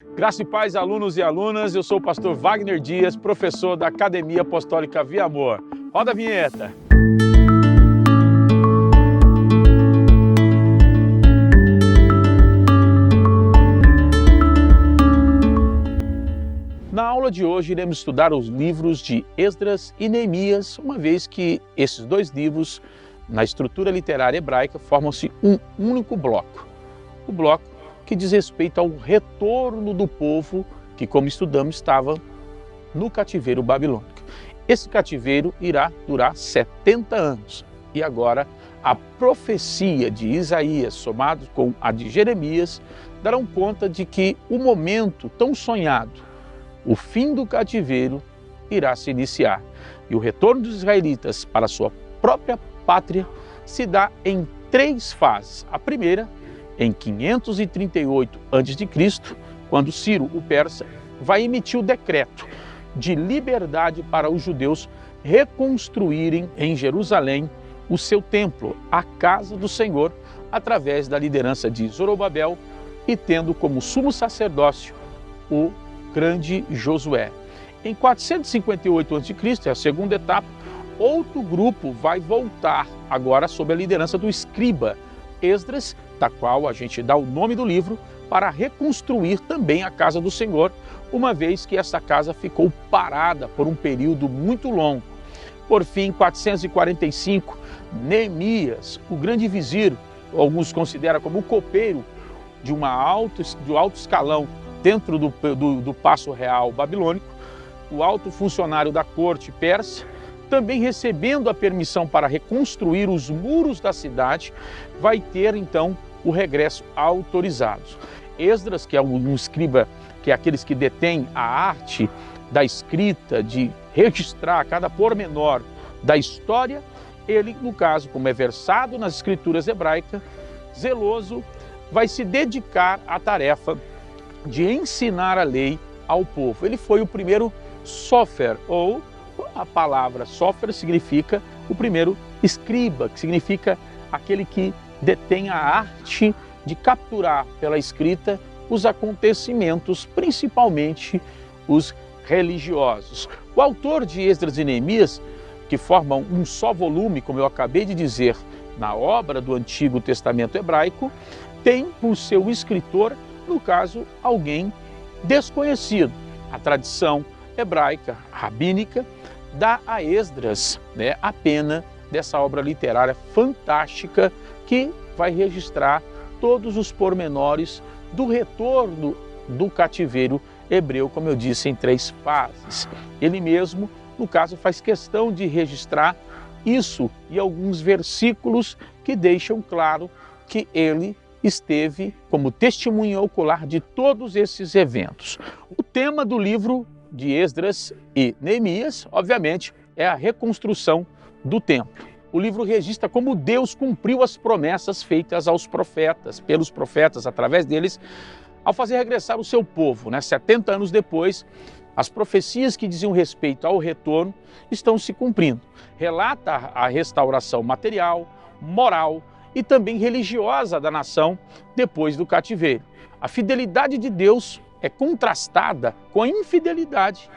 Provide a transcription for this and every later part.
Graça e paz, alunos e alunas, eu sou o pastor Wagner Dias, professor da Academia Apostólica Via Amor. Roda a vinheta! Na aula de hoje iremos estudar os livros de Esdras e Neemias, uma vez que esses dois livros, na estrutura literária hebraica, formam-se um único bloco. O bloco que diz respeito ao retorno do povo que, como estudamos, estava no cativeiro babilônico. Esse cativeiro irá durar 70 anos. E agora a profecia de Isaías, somado com a de Jeremias, darão conta de que o momento tão sonhado, o fim do cativeiro, irá se iniciar. E o retorno dos israelitas para a sua própria pátria se dá em 3 fases. A primeira, em 538 a.C., quando Ciro, o persa, vai emitir o decreto de liberdade para os judeus reconstruírem em Jerusalém o seu templo, a casa do Senhor, através da liderança de Zorobabel e tendo como sumo sacerdócio o grande Josué. Em 458 a.C., é a segunda etapa, outro grupo vai voltar agora sob a liderança do escriba Esdras, da qual a gente dá o nome do livro, para reconstruir também a casa do Senhor, uma vez que essa casa ficou parada por um período muito longo. Por fim, em 445, Neemias, o grande vizir, alguns consideram como o copeiro de alto escalão dentro do paço real babilônico, o alto funcionário da corte persa, também recebendo a permissão para reconstruir os muros da cidade, vai ter então o regresso autorizado. Esdras, que é um escriba, que é aqueles que detêm a arte da escrita, de registrar cada pormenor da história, ele, no caso, como é versado nas escrituras hebraicas, zeloso, vai se dedicar à tarefa de ensinar a lei ao povo. Ele foi o primeiro sofer, ou a palavra sofer significa o primeiro escriba, que significa aquele que detém a arte de capturar pela escrita os acontecimentos, principalmente os religiosos. O autor de Esdras e Neemias, que formam um só volume, como eu acabei de dizer, na obra do Antigo Testamento hebraico, tem por seu escritor, no caso, alguém desconhecido. A tradição hebraica, rabínica, dá a Esdras a pena dessa obra literária fantástica que vai registrar todos os pormenores do retorno do cativeiro hebreu, como eu disse, em 3 fases. Ele mesmo, no caso, faz questão de registrar isso e alguns versículos que deixam claro que ele esteve como testemunha ocular de todos esses eventos. O tema do livro de Esdras e Neemias, obviamente, é a reconstrução do templo. O livro registra como Deus cumpriu as promessas feitas aos profetas, pelos profetas, através deles, ao fazer regressar o seu povo. 70 anos depois, as profecias que diziam respeito ao retorno estão se cumprindo. Relata a restauração material, moral e também religiosa da nação depois do cativeiro. A fidelidade de Deus é contrastada com a infidelidade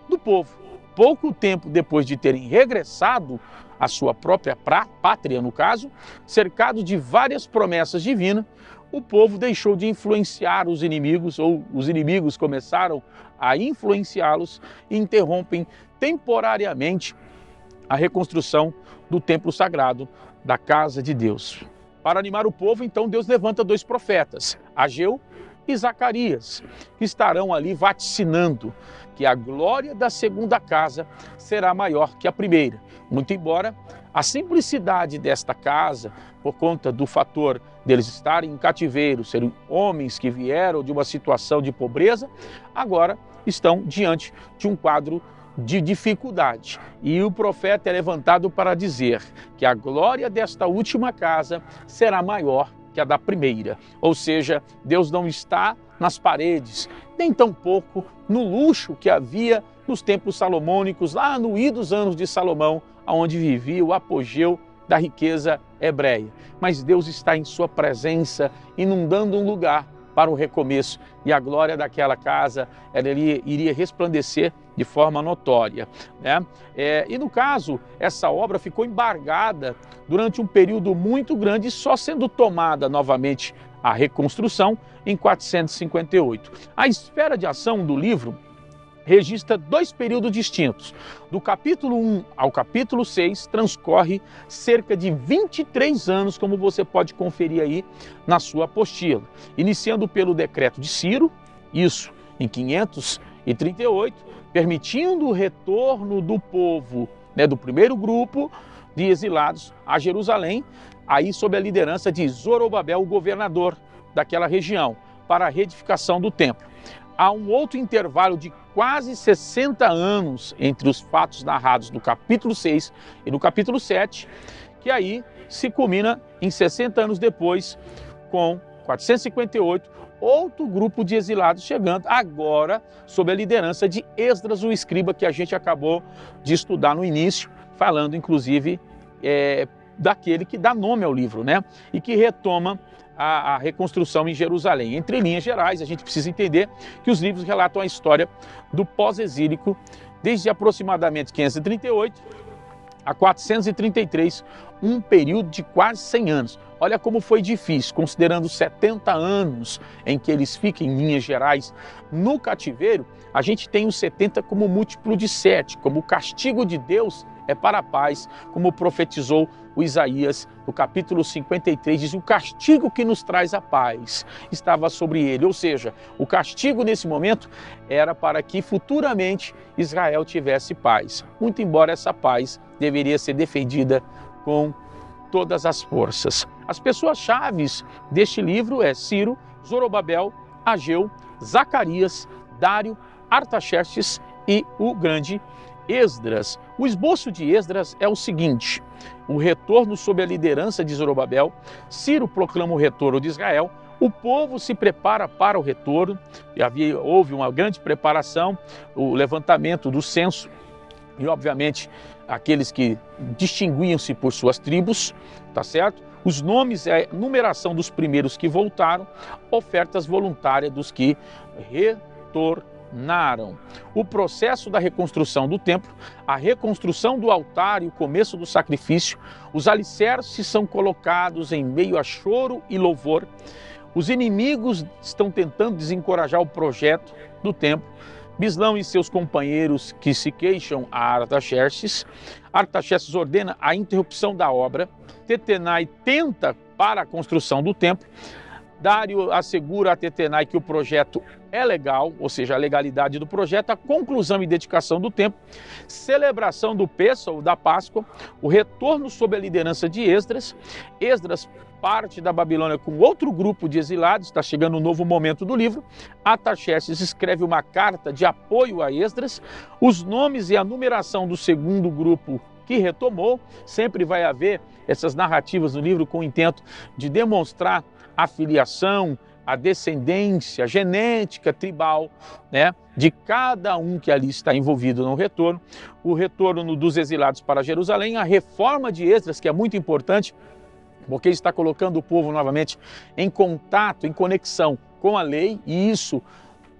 do povo. Pouco tempo depois de terem regressado à sua própria pátria, no caso, cercado de várias promessas divinas, o povo deixou de influenciar os inimigos, ou os inimigos começaram a influenciá-los e interrompem temporariamente a reconstrução do templo sagrado da casa de Deus. Para animar o povo, então, Deus levanta 2 profetas, Ageu e Zacarias, que estarão ali vaticinando que a glória da segunda casa será maior que a primeira. Muito embora a simplicidade desta casa, por conta do fator deles estarem em cativeiro, serem homens que vieram de uma situação de pobreza, agora estão diante de um quadro de dificuldade. E o profeta é levantado para dizer que a glória desta última casa será maior que a da primeira. Ou seja, Deus não está nas paredes, nem tampouco no luxo que havia nos templos salomônicos, lá no idos anos de Salomão, onde vivia o apogeu da riqueza hebreia. Mas Deus está em sua presença, inundando um lugar para o recomeço, e a glória daquela casa ela iria resplandecer de forma notória, né? E no caso, essa obra ficou embargada durante um período muito grande, só sendo tomada novamente a reconstrução em 458. A esfera de ação do livro registra dois períodos distintos. Do capítulo 1 ao capítulo 6 transcorre cerca de 23 anos, como você pode conferir aí na sua apostila. Iniciando pelo decreto de Ciro, isso em 538, permitindo o retorno do povo, né, do primeiro grupo de exilados a Jerusalém, aí sob a liderança de Zorobabel, o governador daquela região, para a reedificação do templo. Há um outro intervalo de quase 60 anos entre os fatos narrados no capítulo 6 e no capítulo 7, que aí se culmina em 60 anos depois, com 458, outro grupo de exilados chegando, agora sob a liderança de Esdras, o escriba, que a gente acabou de estudar no início, falando inclusive daquele que dá nome ao livro, né? E que retoma a reconstrução em Jerusalém. Entre linhas gerais, a gente precisa entender que os livros relatam a história do pós-exílico desde aproximadamente 538 a 433, um período de quase 100 anos. Olha como foi difícil, considerando 70 anos em que eles ficam, em linhas gerais, no cativeiro, a gente tem os 70 como múltiplo de 7, como o castigo de Deus é para a paz, como profetizou o Isaías, no capítulo 53, diz: o castigo que nos traz a paz estava sobre ele. Ou seja, o castigo nesse momento era para que futuramente Israel tivesse paz. Muito embora essa paz deveria ser defendida com todas as forças. As pessoas-chaves deste livro é Ciro, Zorobabel, Ageu, Zacarias, Dário, Artaxerxes e o grande Esdras. O esboço de Esdras é o seguinte: o retorno sob a liderança de Zorobabel, Ciro proclama o retorno de Israel, o povo se prepara para o retorno, houve uma grande preparação, o levantamento do censo, e obviamente aqueles que distinguiam-se por suas tribos, tá certo? Os nomes, a numeração dos primeiros que voltaram, ofertas voluntárias dos que retornaram. O processo da reconstrução do templo, a reconstrução do altar e o começo do sacrifício, os alicerces são colocados em meio a choro e louvor. Os inimigos estão tentando desencorajar o projeto do templo. Bislão e seus companheiros que se queixam a Artaxerxes. Artaxerxes ordena a interrupção da obra. Tetenai tenta para a construção do templo. Dário assegura a Tetenai que o projeto é legal, ou seja, a legalidade do projeto, a conclusão e dedicação do templo, celebração do Pêssego, da Páscoa, o retorno sob a liderança de Esdras. Esdras parte da Babilônia com outro grupo de exilados, está chegando um novo momento do livro. Artaxerxes escreve uma carta de apoio a Esdras. Os nomes e a numeração do segundo grupo que retomou, sempre vai haver essas narrativas no livro com o intento de demonstrar a filiação, a descendência, a genética tribal, né, de cada um que ali está envolvido no retorno. O retorno dos exilados para Jerusalém, a reforma de Esdras, que é muito importante, porque ele está colocando o povo novamente em contato, em conexão com a lei, e isso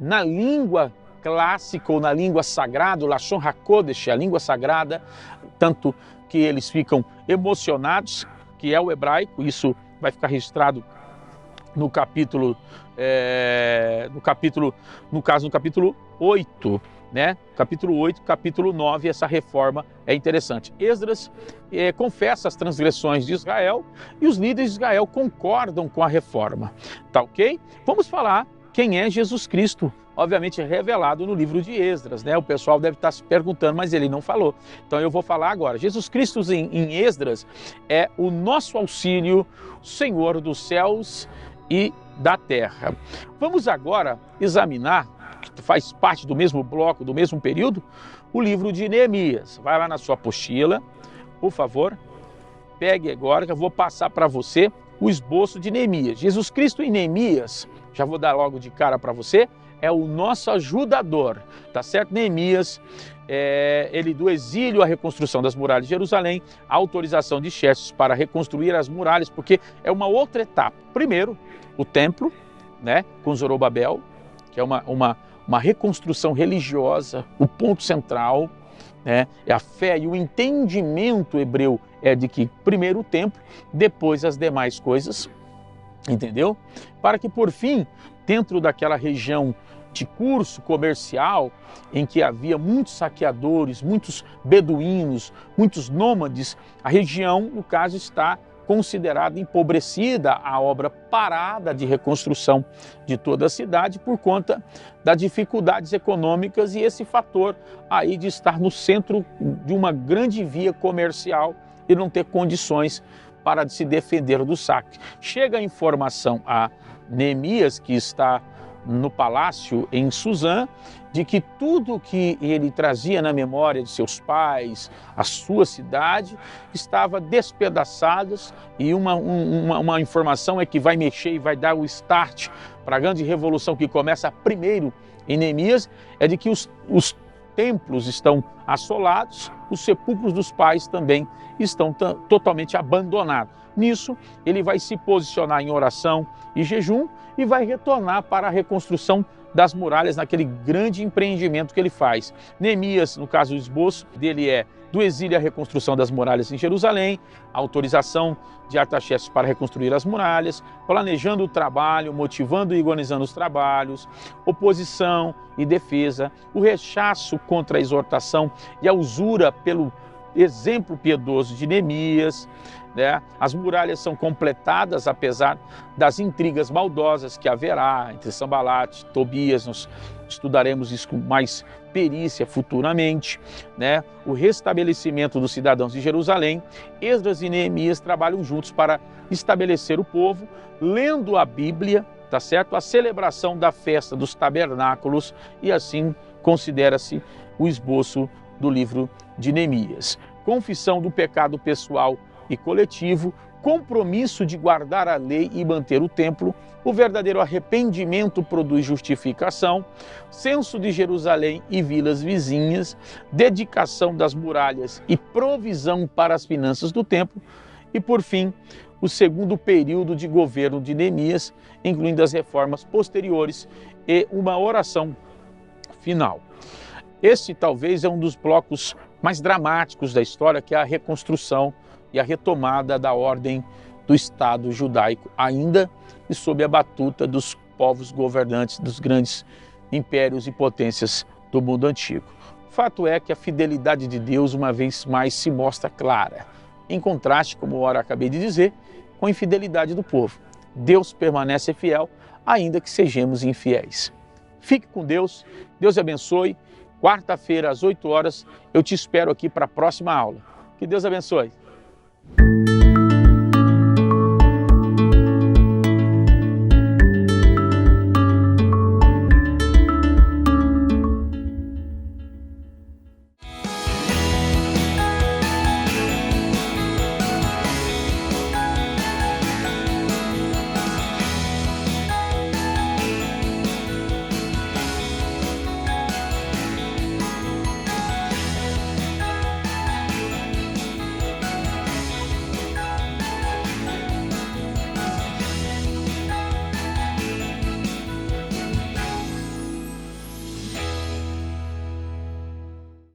na língua clássica ou na língua sagrada, o Lashon HaKodesh, a língua sagrada, tanto que eles ficam emocionados, que é o hebraico. Isso vai ficar registrado no capítulo 8, né? Capítulo 8, capítulo 9, essa reforma é interessante. Esdras confessa as transgressões de Israel e os líderes de Israel concordam com a reforma, tá ok? Vamos falar quem é Jesus Cristo, obviamente revelado no livro de Esdras, né? O pessoal deve estar se perguntando, mas ele não falou. Então eu vou falar agora. Jesus Cristo em Esdras é o nosso auxílio, Senhor dos céus e da terra. Vamos agora examinar, que faz parte do mesmo bloco, do mesmo período, o livro de Neemias. Vai lá na sua apostila, por favor, pegue agora que eu vou passar para você o esboço de Neemias. Jesus Cristo em Neemias, já vou dar logo de cara para você, é o nosso ajudador, tá certo? Neemias, ele do exílio à reconstrução das muralhas de Jerusalém, a autorização de Xerxes para reconstruir as muralhas, porque é uma outra etapa. Primeiro, o templo, né, com Zorobabel, que é uma reconstrução religiosa, o ponto central, né, é a fé e o entendimento hebreu é de que primeiro o templo, depois as demais coisas, entendeu? Para que por fim, dentro daquela região de curso comercial, em que havia muitos saqueadores, muitos beduínos, muitos nômades, a região, no caso, está considerada empobrecida, a obra parada de reconstrução de toda a cidade por conta das dificuldades econômicas e esse fator aí de estar no centro de uma grande via comercial e não ter condições para se defender do saque. Chega a informação a Neemias, que está no palácio em Suzã, de que tudo que ele trazia na memória de seus pais, a sua cidade, estava despedaçado e uma informação é que vai mexer e vai dar o start para a grande revolução que começa primeiro em Neemias, é de que os templos estão assolados, os sepulcros dos pais também estão totalmente abandonados. Nisso, ele vai se posicionar em oração e jejum e vai retornar para a reconstrução das muralhas naquele grande empreendimento que ele faz. Neemias, no caso o esboço dele é do exílio à reconstrução das muralhas em Jerusalém, a autorização de Artaxerxes para reconstruir as muralhas, planejando o trabalho, motivando e organizando os trabalhos, oposição e defesa, o rechaço contra a exortação e a usura pelo exemplo piedoso de Neemias, né? As muralhas são completadas apesar das intrigas maldosas que haverá entre Sanbalat e Tobias. Nós estudaremos isso com mais perícia futuramente, né? O restabelecimento dos cidadãos de Jerusalém. Esdras e Neemias trabalham juntos para estabelecer o povo, lendo a Bíblia, tá certo? A celebração da festa dos tabernáculos, e assim considera-se o esboço do livro de Neemias. Confissão do pecado pessoal e coletivo, compromisso de guardar a lei e manter o templo, o verdadeiro arrependimento produz justificação, censo de Jerusalém e vilas vizinhas, dedicação das muralhas e provisão para as finanças do templo, e por fim, o segundo período de governo de Neemias, incluindo as reformas posteriores e uma oração final. Este talvez é um dos blocos mais dramáticos da história, que é a reconstrução e a retomada da ordem do Estado judaico, ainda e sob a batuta dos povos governantes dos grandes impérios e potências do mundo antigo. O fato é que a fidelidade de Deus, uma vez mais, se mostra clara, em contraste, como ora acabei de dizer, com a infidelidade do povo. Deus permanece fiel, ainda que sejamos infiéis. Fique com Deus, Deus abençoe. Quarta-feira, às 8 horas, eu te espero aqui para a próxima aula. Que Deus abençoe.